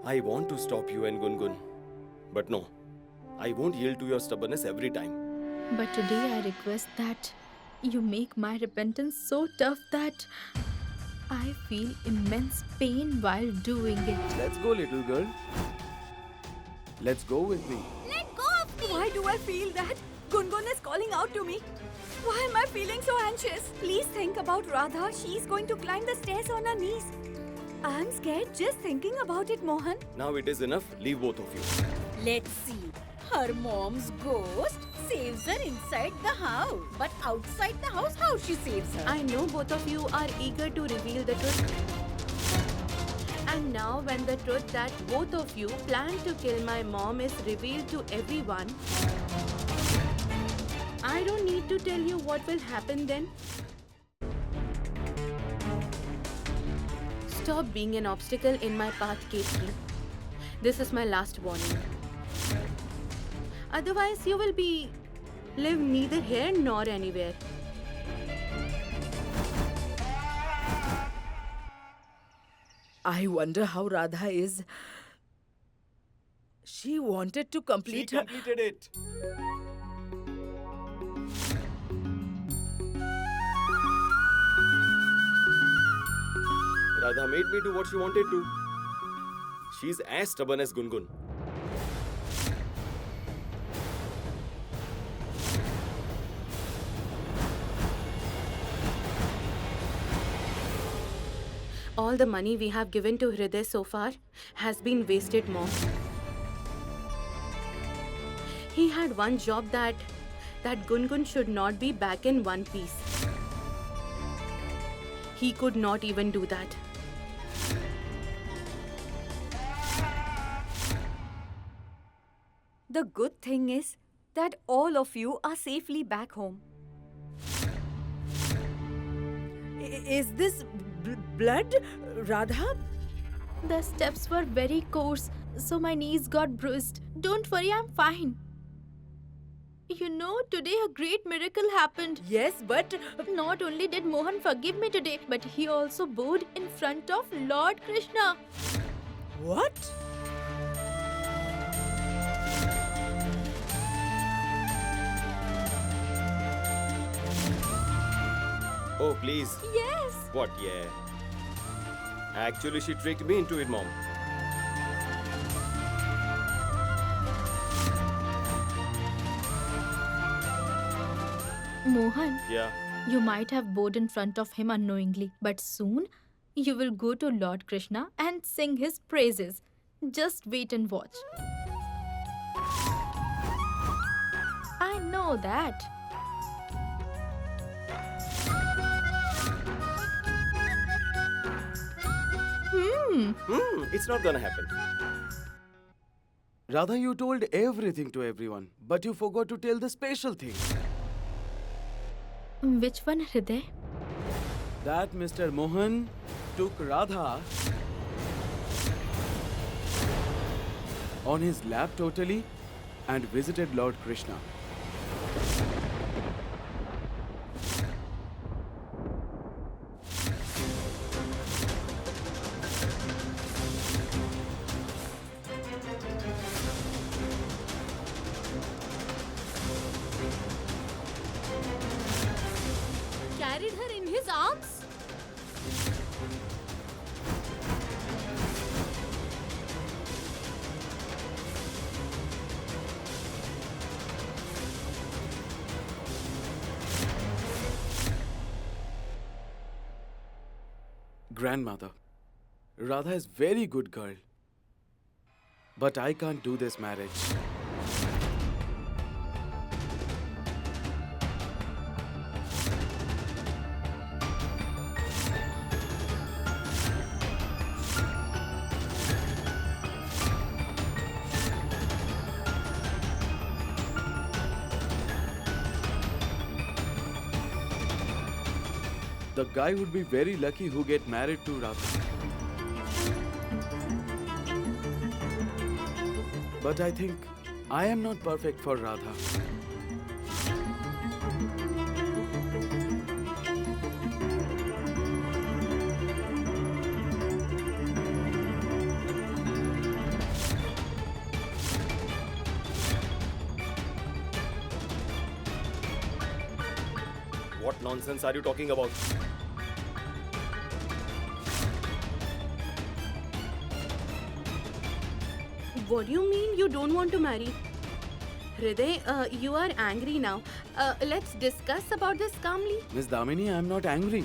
I want to stop you and Gungun. But no, I won't yield to your stubbornness every time. But today I request that you make my repentance so tough that I feel immense pain while doing it. Let's go, little girl. Let's go with me. Let go of me! Why do I feel that Gungun is calling out to me? Why am I feeling so anxious? Please think about Radha. She's going to climb the stairs on her knees. I'm scared just thinking about it, Mohan. Now it is enough. Leave both of you. Let's see. Her mom's ghost saves her inside the house. But outside the house, how she saves her? I know both of you are eager to reveal the truth. And now when the truth that both of you plan to kill my mom is revealed to everyone, I don't need to tell you what will happen then. Stop being an obstacle in my path, Ketri. This is my last warning. Otherwise, you will live neither here nor anywhere. I wonder how Radha is. She wanted to complete her. completed it. Radha made me do what she wanted to. She's as stubborn as Gungun. All the money we have given to Hriday so far has been wasted, Mom. He had one job that Gungun should not be back in one piece. He could not even do that. The good thing is that all of you are safely back home. Is this blood, Radha? The steps were very coarse, so my knees got bruised. Don't worry, I'm fine. You know, today a great miracle happened. Yes, but Not only did Mohan forgive me today, but he also bowed in front of Lord Krishna. what? Oh, please. Yes! What, yeah? Actually, she tricked me into it, Mom. Mohan, Yeah. you might have bowed in front of him unknowingly, but soon you will go to Lord Krishna and sing his praises. Just wait and watch. I know that. It's not gonna happen. Radha, you told everything to everyone, but you forgot to tell the special thing. Which one, Hriday? That Mr. Mohan took Radha on his lap totally and visited Lord Krishna. Carried her in his arms? Grandmother, Radha is very good girl. But I can't do this marriage. The guy would be very lucky who get married to Radha. But I think I am not perfect for Radha. What nonsense are you talking about? What do you mean you don't want to marry? Hriday, you are angry now. Let's discuss about this calmly. Miss Damini, I'm not angry.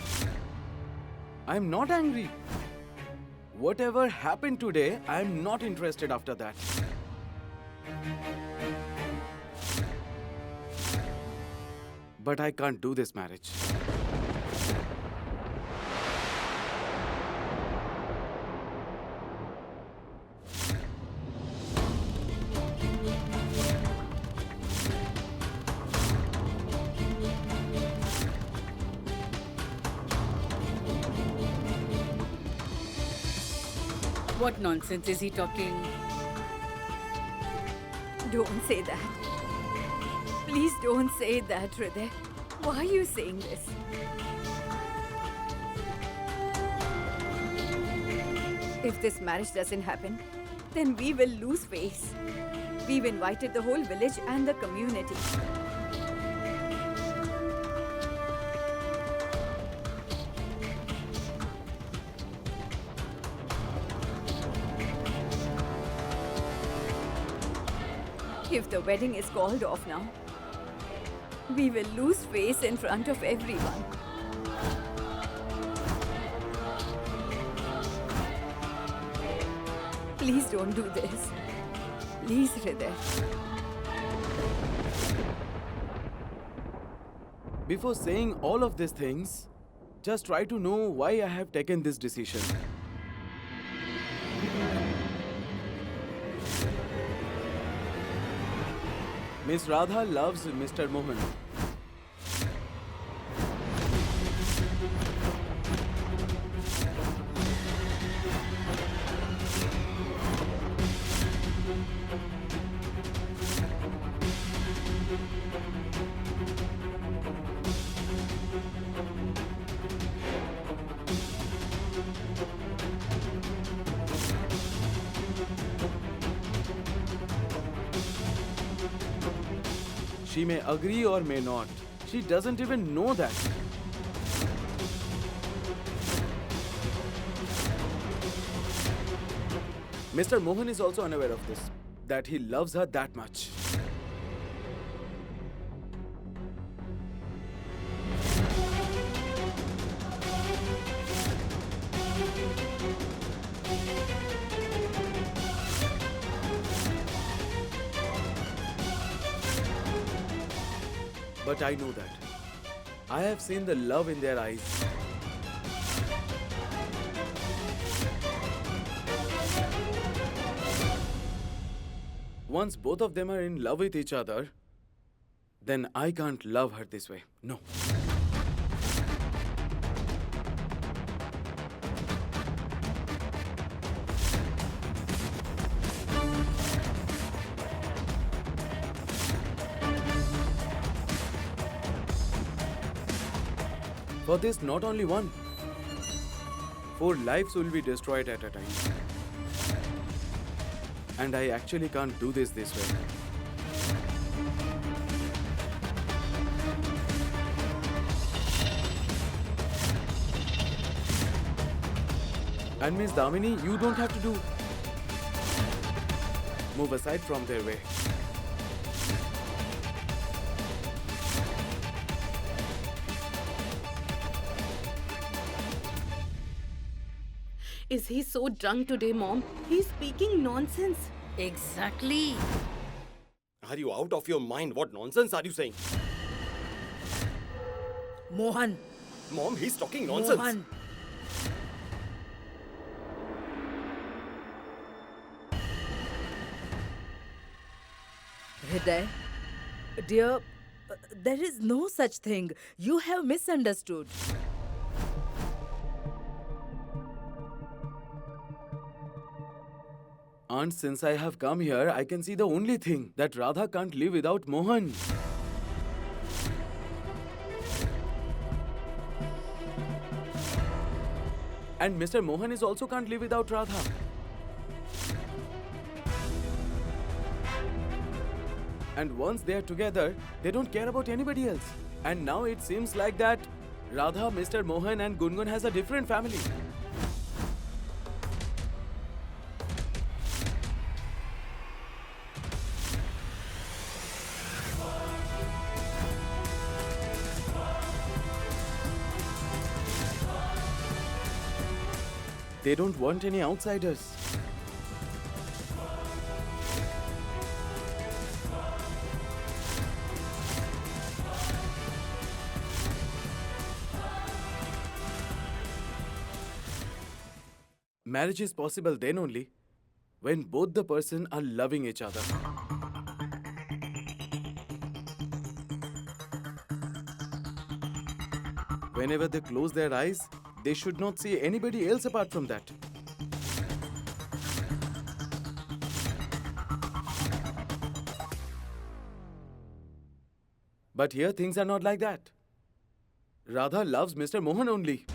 I'm not angry. Whatever happened today, I'm not interested after that. But I can't do this marriage. What nonsense is he talking? Don't say that. Please don't say that, Hriday. Why are you saying this? If this marriage doesn't happen, then we will lose face. We've invited the whole village and the community. If the wedding is called off now, we will lose face in front of everyone. Please don't do this. Please, Hriday. Before saying all of these things, just try to know why I have taken this decision. Miss Radha loves Mr. Mohan. She may agree or may not. She doesn't even know that. Mr. Mohan is also unaware of this, that he loves her that much. But I know that. I have seen the love in their eyes. Once both of them are in love with each other, then I can't love her this way. No. For this, not only one, 4 lives will be destroyed at a time. And I actually can't do this way. And Miss Damini, you don't have to do. Move aside from their way. Is he so drunk today, Mom? He's speaking nonsense. Exactly. Are you out of your mind? What nonsense are you saying? Mohan. Mom, he's talking nonsense. Mohan. Hriday, dear, there is no such thing. You have misunderstood. Aunt, since I have come here, I can see the only thing, that Radha can't live without Mohan. And Mr. Mohan is also can't live without Radha. And once they are together, they don't care about anybody else. And now it seems like that Radha, Mr. Mohan and Gungun has a different family. They don't want any outsiders. Marriage is possible then only when both the person are loving each other. Whenever they close their eyes, they should not see anybody else apart from that. But here things are not like that. Radha loves Mr. Mohan only.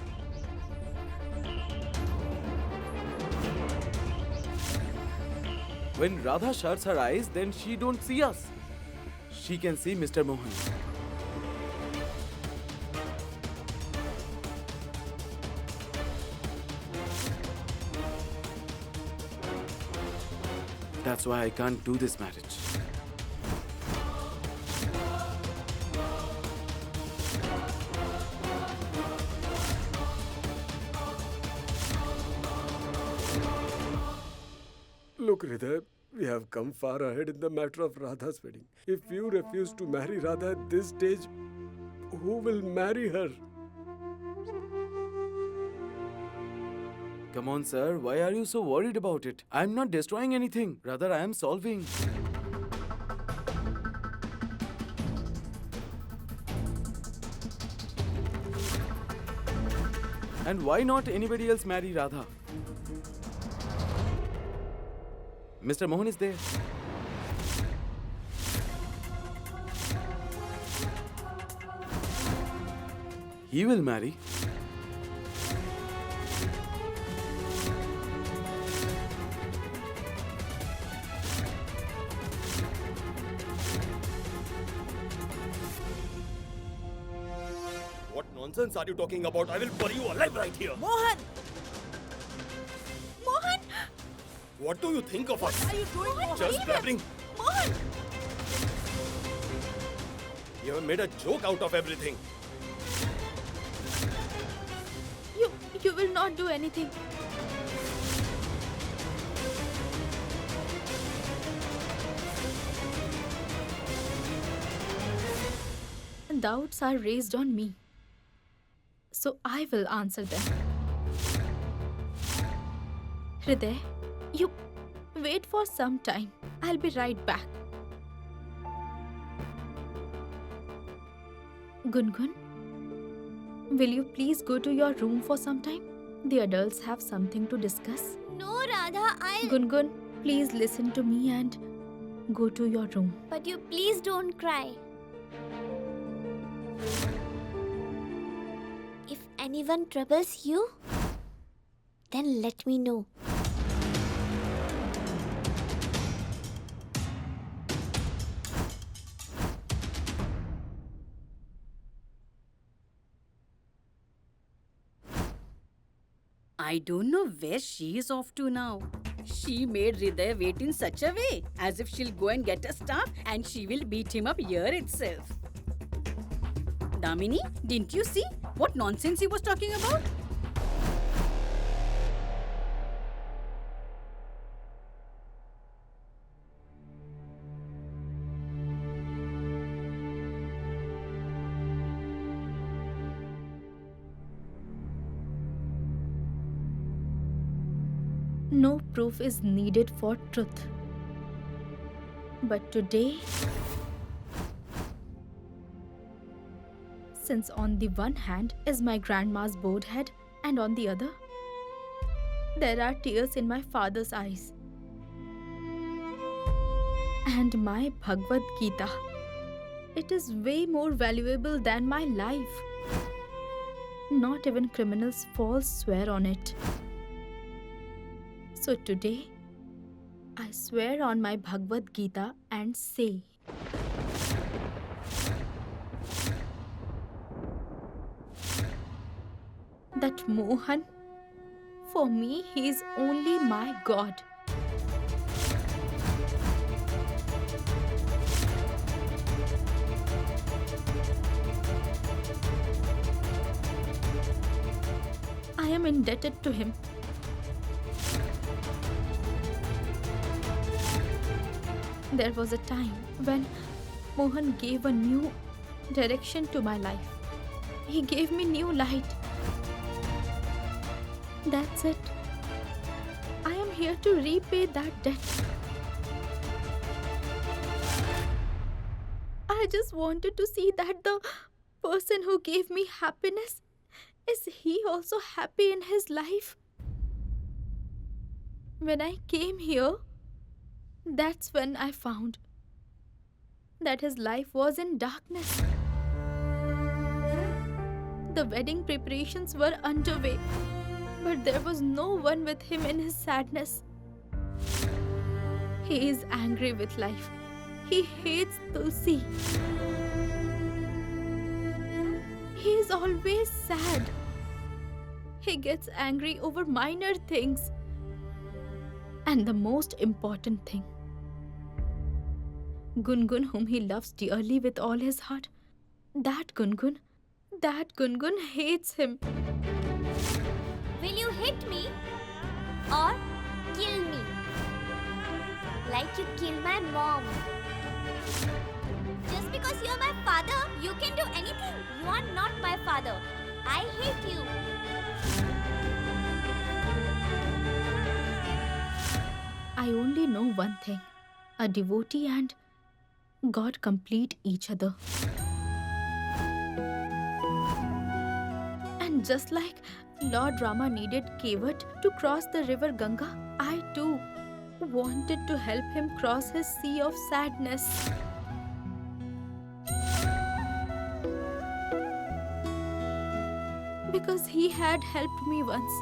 When Radha shuts her eyes, then she don't see us. She can see Mr. Mohan. That's why I can't do this marriage. Look, Hriday, we have come far ahead in the matter of Radha's wedding. If you refuse to marry Radha at this stage, who will marry her? Come on, sir. Why are you so worried about it? I'm not destroying anything. Rather, I am solving. And why not anybody else marry Radha? Mr. Mohan is there. He will marry. What nonsense are you talking about? I will bury you alive right here. Mohan! Mohan! What do you think of us? What are you doing, Mohan? Just blabbering. Mohan! You have made a joke out of everything. You will not do anything. Doubts are raised on me, so I will answer them. Hriday, you wait for some time. I'll be right back. Gungun, will you please go to your room for some time? The adults have something to discuss. No, Radha, Gungun, please listen to me and go to your room. But you please don't cry. If anyone troubles you, then let me know. I don't know where she is off to now. She made Hriday wait in such a way, as if she'll go and get a staff and she will beat him up here itself. Damini, didn't you see what nonsense he was talking about? No proof is needed for truth. But today, since on the one hand is my grandma's bowed head and on the other, there are tears in my father's eyes. And my Bhagavad Gita, it is way more valuable than my life. Not even criminals false swear on it. So today, I swear on my Bhagavad Gita and say, that Mohan, for me, he is only my God. I am indebted to him. There was a time when Mohan gave a new direction to my life. He gave me new light. That's it. I am here to repay that debt. I just wanted to see that the person who gave me happiness, is he also happy in his life? When I came here, that's when I found that his life was in darkness. The wedding preparations were underway, but there was no one with him in his sadness. He is angry with life. He hates Tulsi. He is always sad. He gets angry over minor things. And the most important thing, Gungun, whom he loves dearly with all his heart, that Gungun hates him. Will you hit me or kill me? Like you killed my mom. Just because you're my father, you can do anything. You are not my father. I hate you. I only know one thing. A devotee and God complete each other. And just like Lord Rama needed Kevat to cross the river Ganga, I too wanted to help him cross his sea of sadness. Because he had helped me once.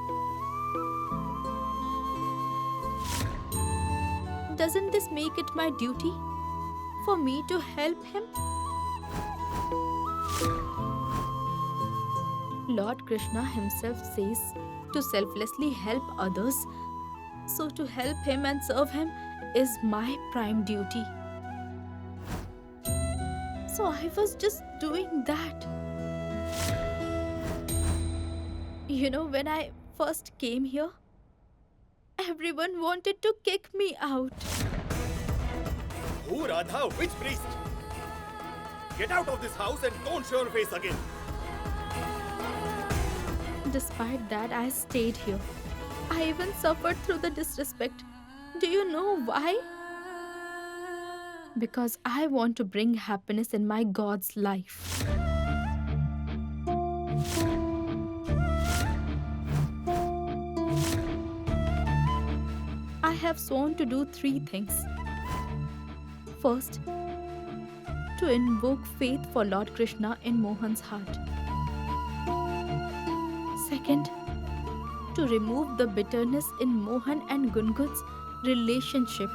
Doesn't this make it my duty for me to help him? Lord Krishna himself says to selflessly help others, so to help him and serve him is my prime duty. So I was just doing that. You know, when I first came here, everyone wanted to kick me out. Who, Radha? Which priest? Get out of this house and don't show your face again. Despite that, I stayed here. I even suffered through the disrespect. Do you know why? Because I want to bring happiness in my God's life. I have sworn to do 3 things. First, to invoke faith for Lord Krishna in Mohan's heart. Second, to remove the bitterness in Mohan and Gungun's relationship.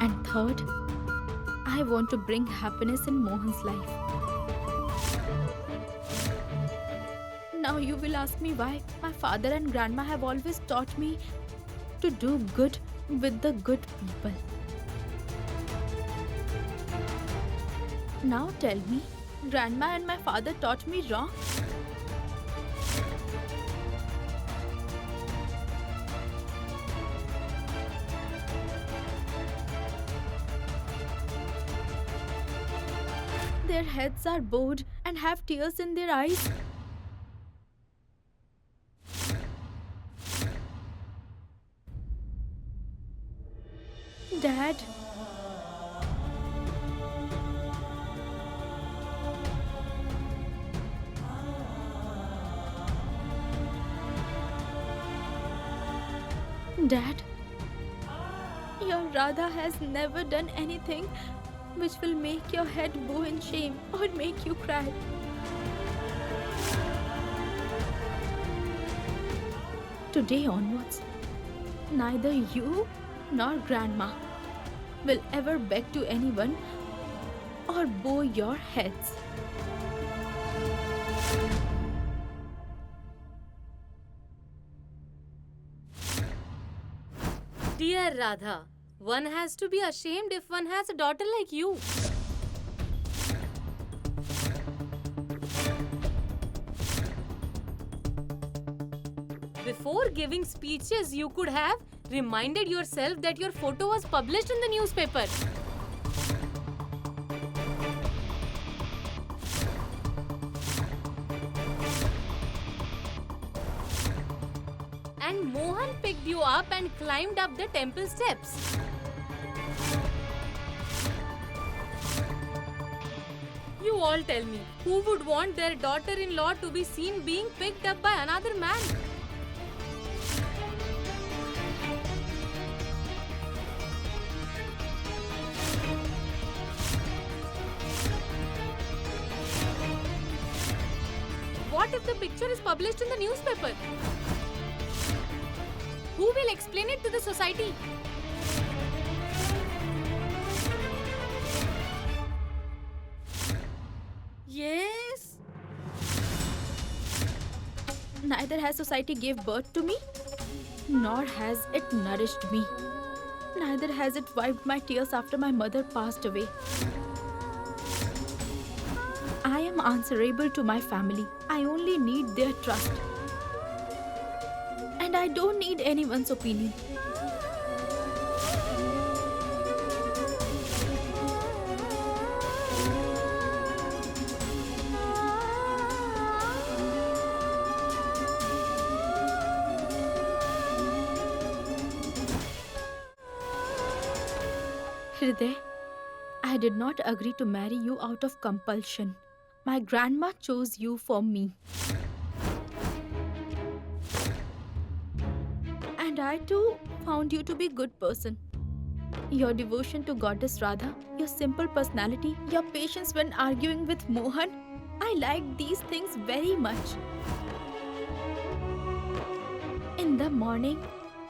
And third, I want to bring happiness in Mohan's life. Now you will ask me why my father and grandma have always taught me to do good with the good people. Now tell me, grandma and my father taught me wrong? Their heads are bowed and have tears in their eyes. Dad. Dad, your Radha has never done anything which will make your head bow in shame or make you cry. Today onwards, neither you nor grandma will ever beg to anyone or bow your heads. Dear Radha, one has to be ashamed if one has a daughter like you. Before giving speeches, you could have reminded yourself that your photo was published in the newspaper. And Mohan picked you up and climbed up the temple steps. You all tell me, who would want their daughter-in-law to be seen being picked up by another man? What if the picture is published in the newspaper? Who will explain it to the society? Yes. Neither has society gave birth to me, nor has it nourished me. Neither has it wiped my tears after my mother passed away. I am answerable to my family. I only need their trust. And I don't need anyone's opinion. Hriday, I did not agree to marry you out of compulsion. My grandma chose you for me. And I too found you to be a good person. Your devotion to Goddess Radha, your simple personality, your patience when arguing with Mohan, I liked these things very much. In the morning,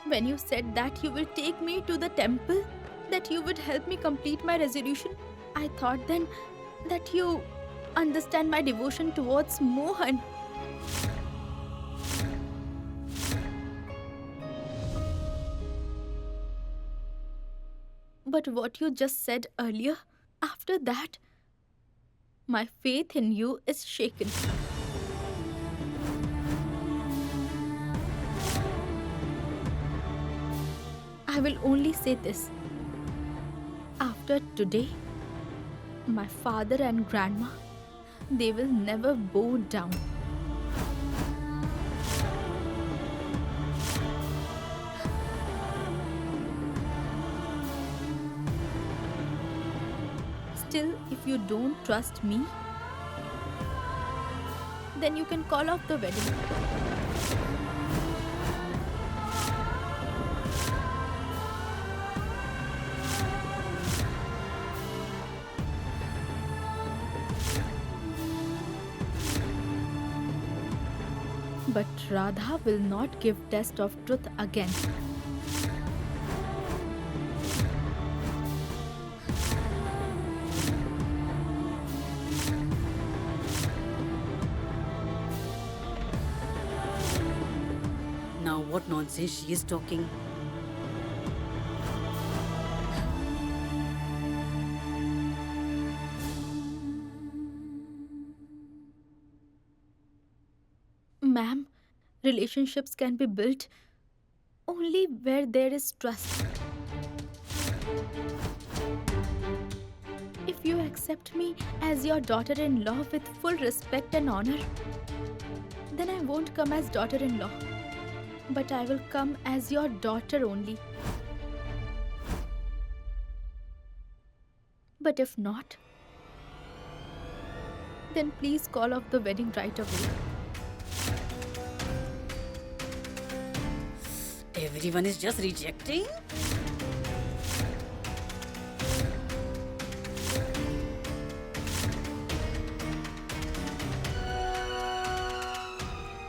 when you said that you will take me to the temple, that you would help me complete my resolution, I thought then that you understand my devotion towards Mohan. But what you just said earlier, after that, my faith in you is shaken. I will only say this. After today, my father and grandma, they will never bow down. Still, if you don't trust me, then you can call off the wedding. But Radha will not give test of truth again. Now what nonsense she is talking. Ma'am, relationships can be built only where there is trust. If you accept me as your daughter-in-law with full respect and honor, then I won't come as daughter-in-law, but I will come as your daughter only. But if not, then please call off the wedding right away. Everyone is just rejecting.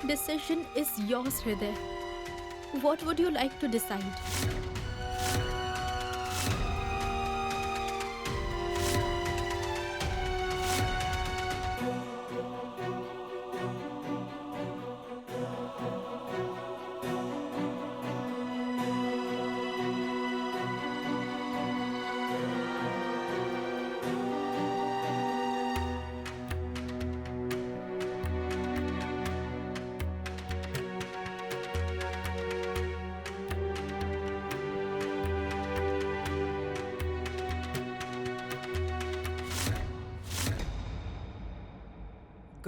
Decision is yours, Hriday. What would you like to decide?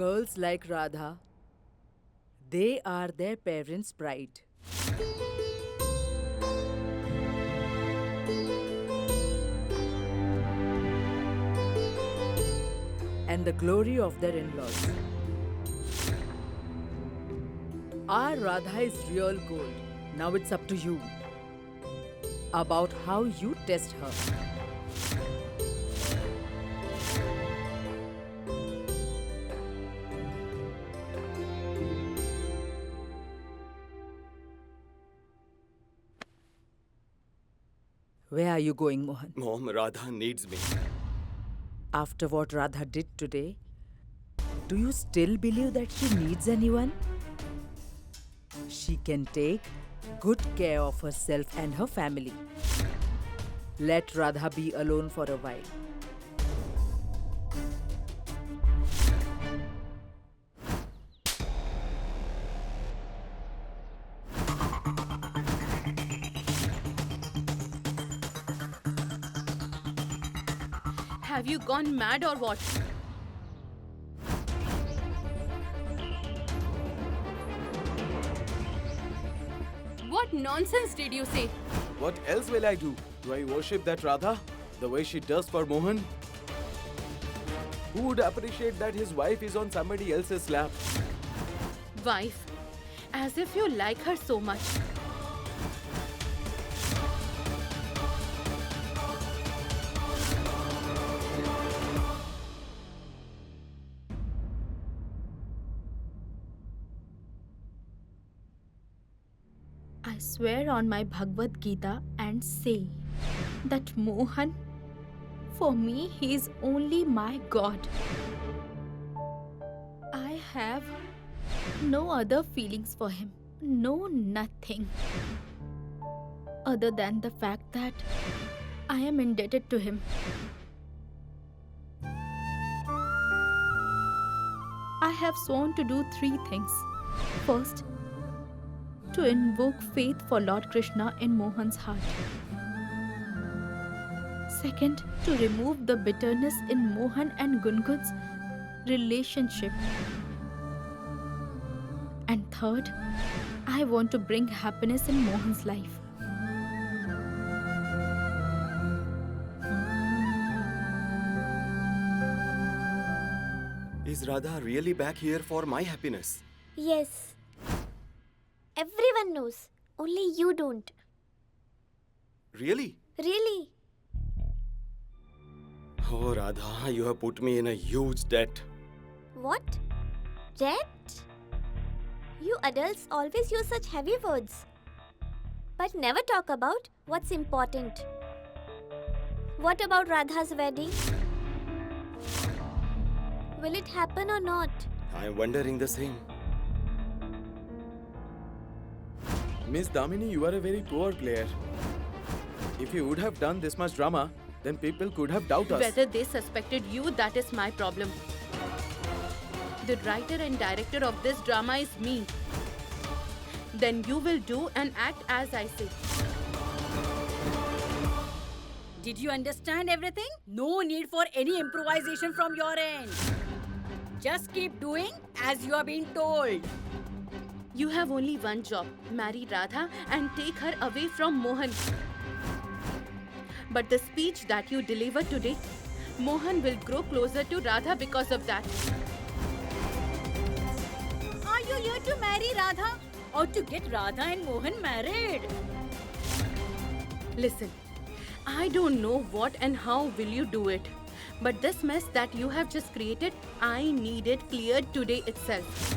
Girls like Radha, they are their parents' pride. And the glory of their in-laws. Our Radha is real gold. Now it's up to you. About how you test her. Where are you going, Mohan? Mom, Radha needs me. After what Radha did today, do you still believe that she needs anyone? She can take good care of herself and her family. Let Radha be alone for a while. Have you gone mad or what? What nonsense did you say? What else will I do? Do I worship that Radha the way she does for Mohan? Who would appreciate that his wife is on somebody else's lap? Wife. As if you like her so much. I swear on my Bhagavad Gita and say that Mohan, for me, he is only my God. I have no other feelings for him. No, nothing. Other than the fact that I am indebted to him. I have sworn to do 3 things. First, to invoke faith for Lord Krishna in Mohan's heart. Second, to remove the bitterness in Mohan and Gungun's relationship. And third, I want to bring happiness in Mohan's life. Is Radha really back here for my happiness? Yes. Everyone knows. Only you don't. Really? Really? Oh, Radha, you have put me in a huge debt. What? Debt? You adults always use such heavy words. But never talk about what's important. What about Radha's wedding? Will it happen or not? I am wondering the same. Miss Damini, you are a very poor player. If you would have done this much drama, then people could have doubted us. Whether they suspected you, that is my problem. The writer and director of this drama is me. Then you will do and act as I say. Did you understand everything? No need for any improvisation from your end. Just keep doing as you are being told. You have only one job, marry Radha and take her away from Mohan. But the speech that you deliver today, Mohan will grow closer to Radha because of that. Are you here to marry Radha or to get Radha and Mohan married? Listen, I don't know what and how will you do it. But this mess that you have just created, I need it cleared today itself.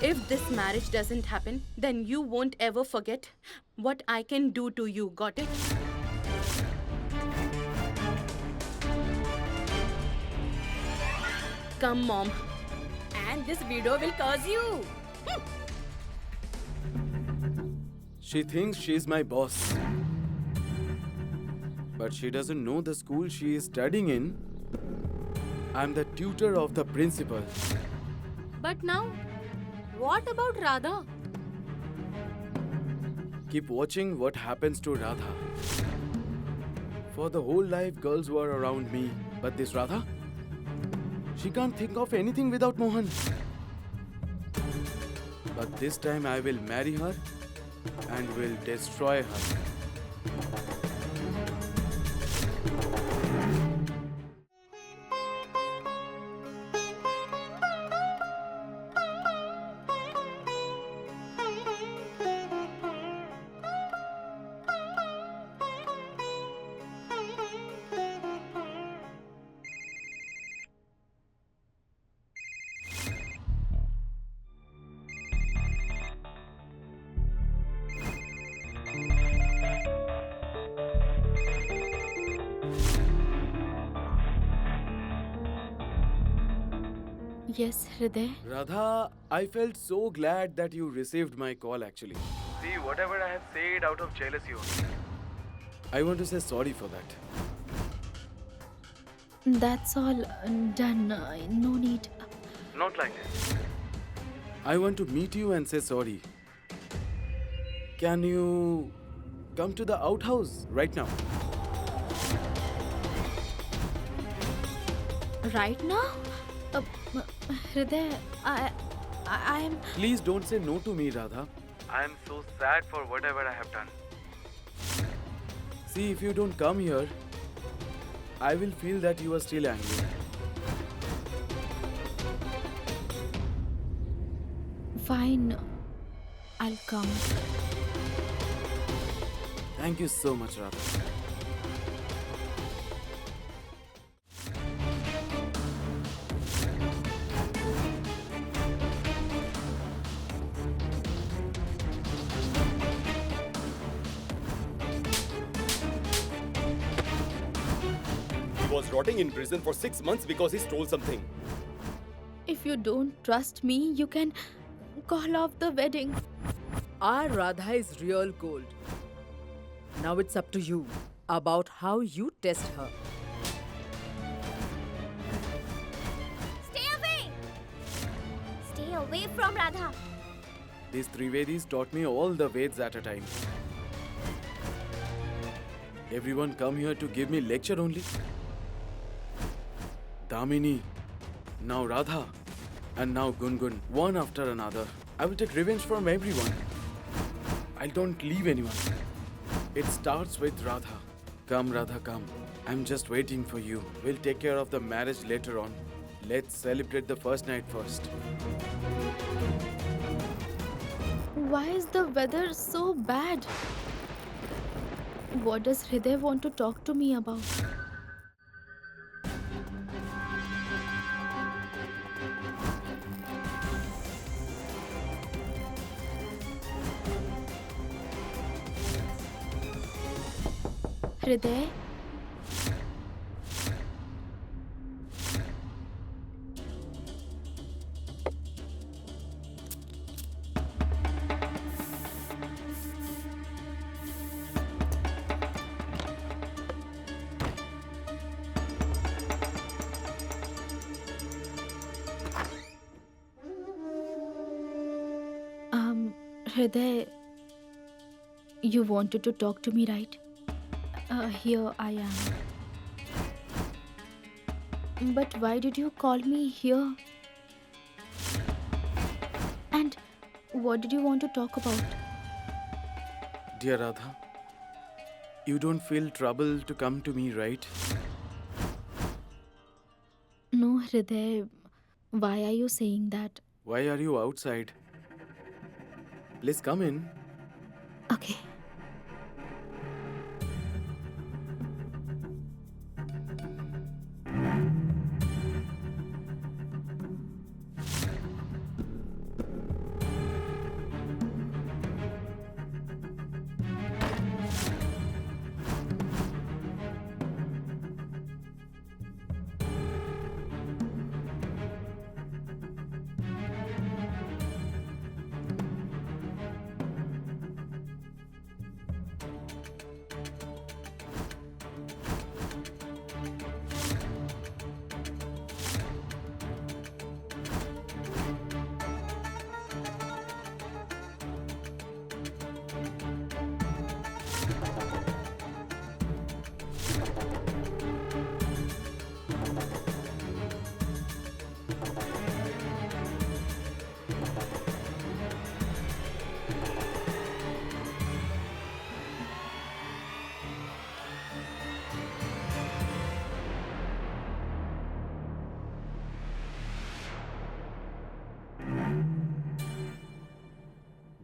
If this marriage doesn't happen, then you won't ever forget what I can do to you. Got it? Come, Mom. And this video will curse you. She thinks she's my boss. But she doesn't know the school she is studying in. I'm the tutor of the principal. But now, what about Radha? Keep watching what happens to Radha. For the whole life, girls were around me. But this Radha, she can't think of anything without Mohan. But this time I will marry her and will destroy her. Yes, Hriday. Radha, I felt so glad that you received my call actually. See, whatever I have said out of jealousy only. I want to say sorry for that. That's all done. No need. Not like this. I want to meet you and say sorry. Can you come to the outhouse right now? Right now? Hriday, I am. Please don't say no to me, Radha. I am so sad for whatever I have done. See, if you don't come here, I will feel that you are still angry. Fine. I'll come. Thank you so much, Radha. He was rotting in prison for 6 months because he stole something. If you don't trust me, you can call off the wedding. Our Radha is real gold. Now it's up to you about how you test her. Stay away! Stay away from Radha. These Trivedis taught me all the Veds at a time. Everyone come here to give me lecture only. Damini, now Radha, and now Gungun, one after another. I will take revenge from everyone. I don't leave anyone. It starts with Radha. Come, Radha, come. I'm just waiting for you. We'll take care of the marriage later on. Let's celebrate the first night first. Why is the weather so bad? What does Hriday want to talk to me about? Hriday? Hriday, you wanted to talk to me, right? Here I am. But why did you call me here? And what did you want to talk about? Dear Radha, you don't feel trouble to come to me, right? No, Hriday. Why are you saying that? Why are you outside? Please come in. Okay.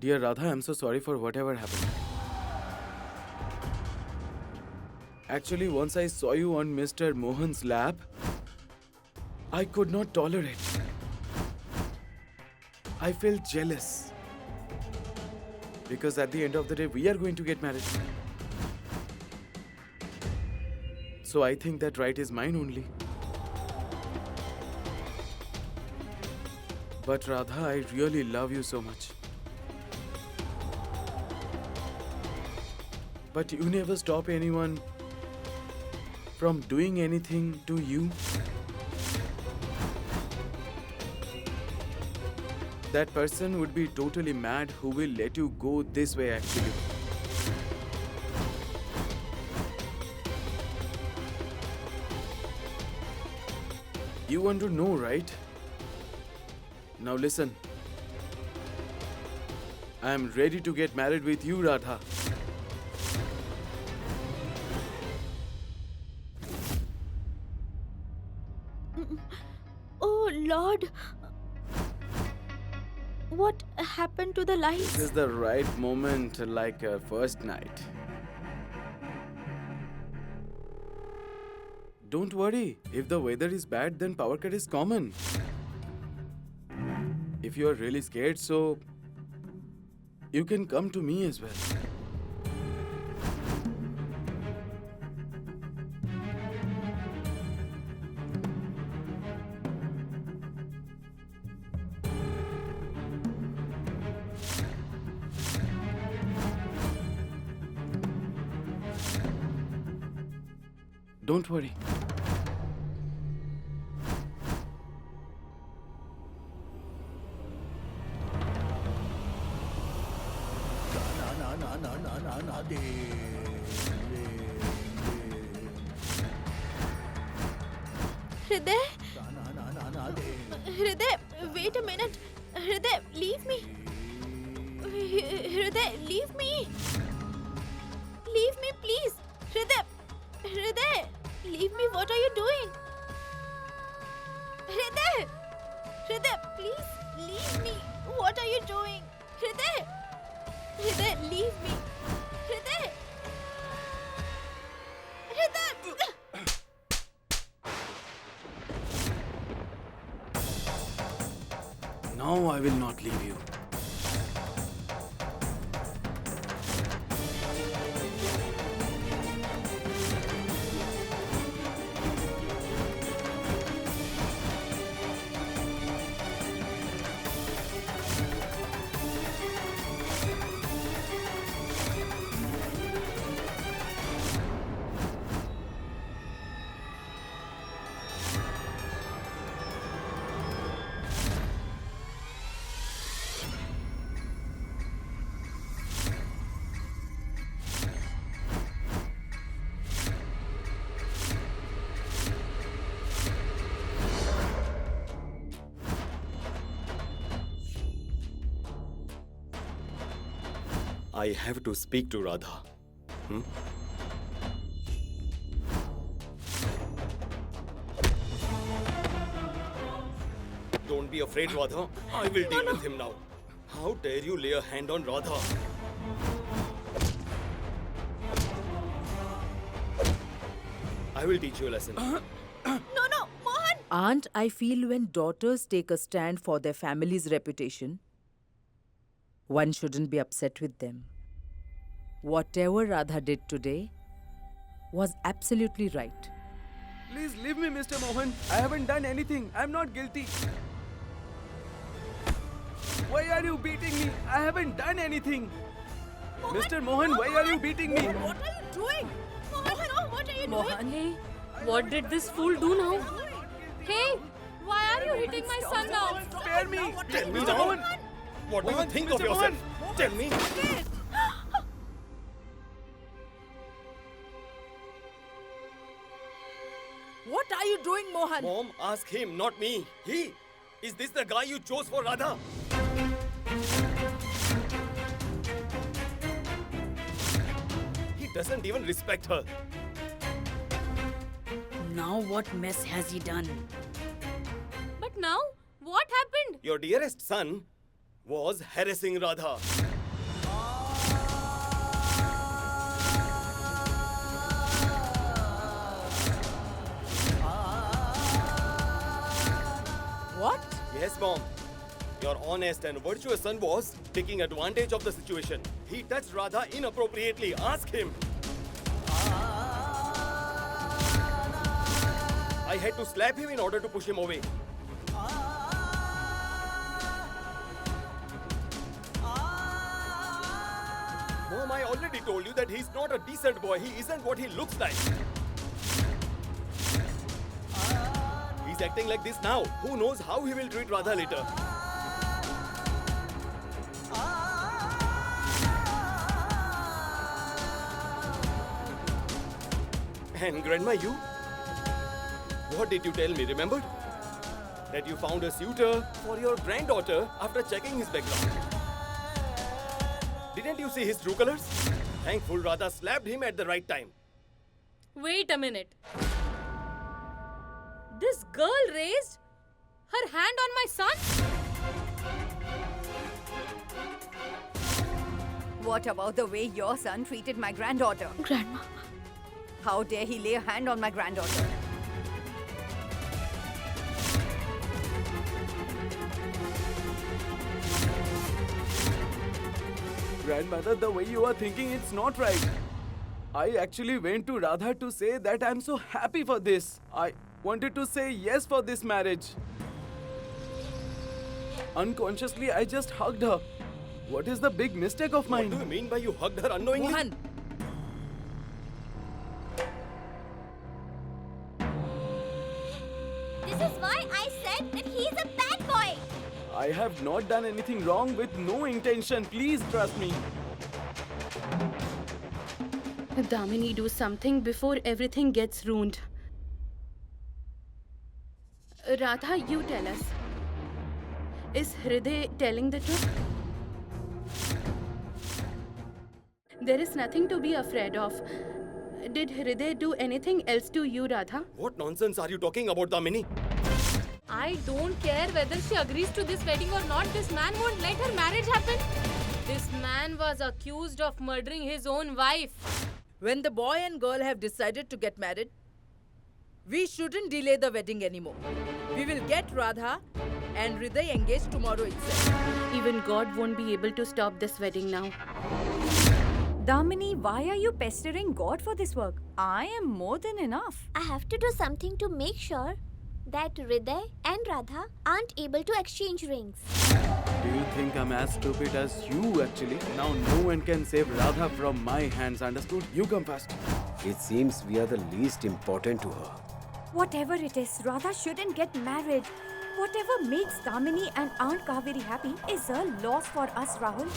Dear Radha, I'm so sorry for whatever happened. Actually, once I saw you on Mr. Mohan's lap, I could not tolerate. I felt jealous. Because at the end of the day, we are going to get married. So I think that right is mine only. But Radha, I really love you so much. But you never stop anyone from doing anything to you. That person would be totally mad who will let you go this way actually. You want to know, right? Now listen. I am ready to get married with you, Radha. Oh Lord! What happened to the lights? This is the right moment, like a first night. Don't worry. If the weather is bad, then power cut is common. If you are really scared, so you can come to me as well. Don't worry. Hriday? Hriday, wait a minute. Hriday, leave me. Hriday, leave me. Leave me, please. Hriday, Hriday, leave me. What are you doing? Hriday, Hriday, please leave me. What are you doing? Hriday, Hriday, leave me. Hriday, Hriday. Now I will not leave you. I have to speak to Radha. Don't be afraid, Radha. I will deal with him now. How dare you lay a hand on Radha? I will teach you a lesson. No, Mohan. Aunt, I feel when daughters take a stand for their family's reputation, one shouldn't be upset with them. Whatever Radha did today was absolutely right. Please leave me, Mr. Mohan. I haven't done anything. I'm not guilty. Why are you beating me? I haven't done anything. Mr. Mohan, why are you beating me? What are you doing? Mohan, no, what are you doing? Mohan, hey, what did this fool do now? Hey, why are you hitting my son now? Spare me! Tell me Mr. now. Mohan! What do you Mohan, think Mr. of yourself? Mohan! Tell me. What are you doing, Mohan? Mom, ask him, not me. He. Is this the guy you chose for Radha? He doesn't even respect her. Now what mess has he done? But now, what happened? Your dearest son was harassing Radha. Yes, Mom. Your honest and virtuous son was taking advantage of the situation. He touched Radha inappropriately. Ask him. I had to slap him in order to push him away. Mom, I already told you that he's not a decent boy. He isn't what he looks like. He's acting like this now. Who knows how he will treat Radha later? And Grandma, you? What did you tell me, remember? That you found a suitor for your granddaughter after checking his background. Didn't you see his true colors? Thankful Radha slapped him at the right time. Wait a minute. This girl raised her hand on my son? What about the way your son treated my granddaughter? Grandma. How dare he lay a hand on my granddaughter? Grandmother, the way you are thinking, it's not right. I actually went to Radha to say that I'm so happy for this. I wanted to say yes for this marriage. Unconsciously, I just hugged her. What is the big mistake of What mine? do you mean by you hugged her unknowingly? Mohan, This is why I said that he's a bad boy. I have not done anything wrong with no intention. Please trust me. Damini, do something before everything gets ruined. Radha, you tell us. Is Hriday telling the truth? There is nothing to be afraid of. Did Hriday do anything else to you, Radha? What nonsense are you talking about, Damini? I don't care whether she agrees to this wedding or not. This man won't let her marriage happen. This man was accused of murdering his own wife. when the boy and girl have decided to get married, we shouldn't delay the wedding anymore. We will get Radha and Hriday engaged tomorrow itself. Even God won't be able to stop this wedding now. Damini, why are you pestering God for this work? I am more than enough. I have to do something to make sure that Hriday and Radha aren't able to exchange rings. Do you think I'm as stupid as you actually? Now no one can save Radha from my hands, understood? You come first. It seems we are the least important to her. Whatever it is, Radha shouldn't get married. Whatever makes Damini and Aunt Kaveri happy is a loss for us, Rahul.